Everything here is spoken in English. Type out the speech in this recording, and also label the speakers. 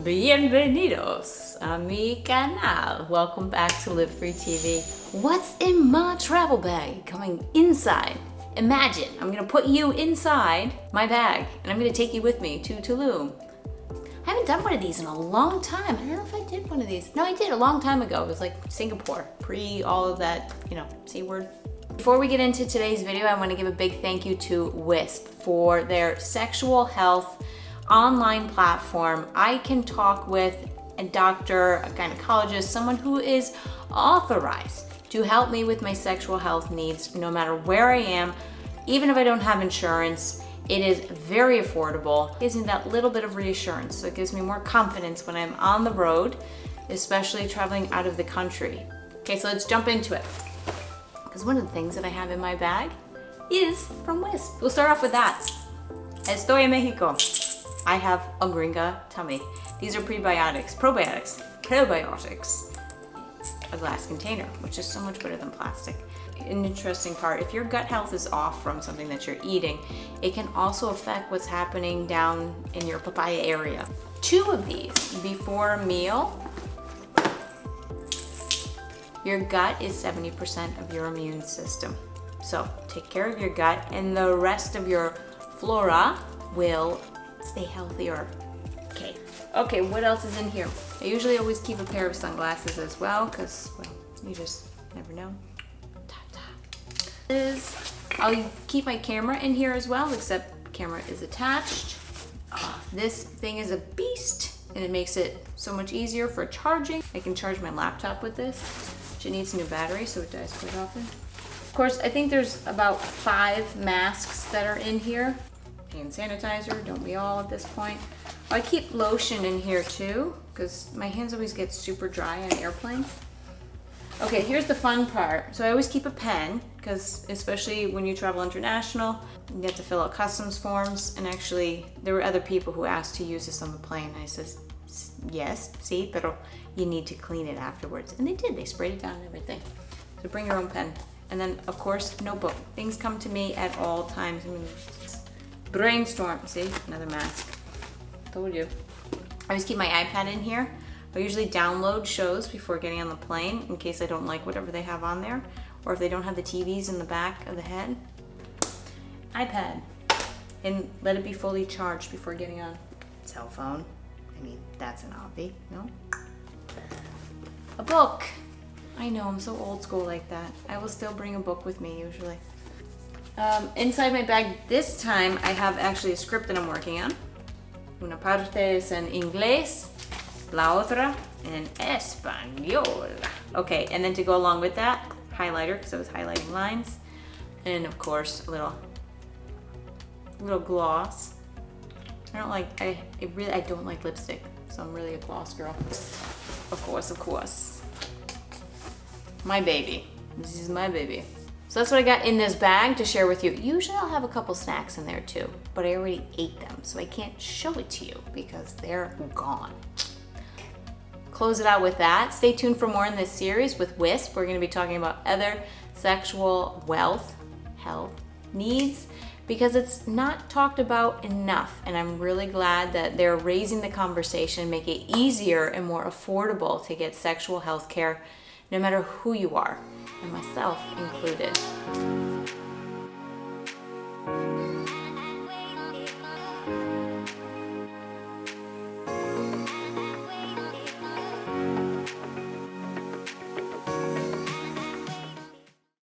Speaker 1: Bienvenidos a mi canal. Welcome back to Live Free TV. What's in my travel bag coming inside? Imagine I'm gonna put you inside my bag and I'm gonna take you with me to Tulum. I haven't done one of these in a long time. I don't know if I did one of these. No, I did a long time ago. It was like Singapore, pre all of that, C word. Before we get into today's video, I want to give a big thank you to WISP for their sexual health online platform. I can talk with a doctor, a gynecologist, someone who is authorized to help me with my sexual health needs no matter where I am, even if I don't have insurance. It is very affordable. It gives me that little bit of reassurance. So it gives me more confidence when I'm on the road, especially traveling out of the country. Okay, so let's jump into it. Because one of the things that I have in my bag is from WISP. We'll start off with that. Estoy en Mexico. I have a gringa tummy. These are probiotics, a glass container, which is so much better than plastic. An interesting part, if your gut health is off from something that you're eating, it can also affect what's happening down in your papaya area. 2 of these before a meal. Your gut is 70% of your immune system. So take care of your gut and the rest of your flora will stay healthier. Okay, what else is in here? I usually always keep a pair of sunglasses as well because, well, you just never know. I'll keep my camera in here as well, except camera is attached. This thing is a beast and it makes it so much easier for charging. I can charge my laptop with this. It needs a new battery so it dies quite often. Of course, I think there's about 5 masks that are in here. Hand sanitizer, don't we all at this point? I keep lotion in here too, because my hands always get super dry on airplanes. Okay, here's the fun part. So I always keep a pen, because especially when you travel international, you have to fill out customs forms, and actually there were other people who asked to use this on the plane. I says, yes, sí, pero you need to clean it afterwards. And they did, they sprayed it down and everything. So bring your own pen. And then of course, notebook. Things come to me at all times. I mean, brainstorm, see, another mask. Told you. I always keep my iPad in here. I usually download shows before getting on the plane in case I don't like whatever they have on there, or if they don't have the TVs in the back of the head. iPad, and let it be fully charged before getting on. Cell phone, I mean, that's an obvi, no? A book. I know, I'm so old school like that. I will still bring a book with me usually. Inside my bag this time, I have actually a script that I'm working on. Una parte es en inglés, la otra en español. Okay, and then to go along with that, highlighter, because I was highlighting lines. And of course, a little gloss. I don't like lipstick, so I'm really a gloss girl. Of course. My baby. This is my baby. So that's what I got in this bag to share with you. Usually I'll have a couple snacks in there too, but I already ate them, so I can't show it to you because they're gone. Close it out with that. Stay tuned for more in this series with WISP. We're gonna be talking about other sexual health needs, because it's not talked about enough. And I'm really glad that they're raising the conversation, make it easier and more affordable to get sexual health care no matter who you are, and myself included.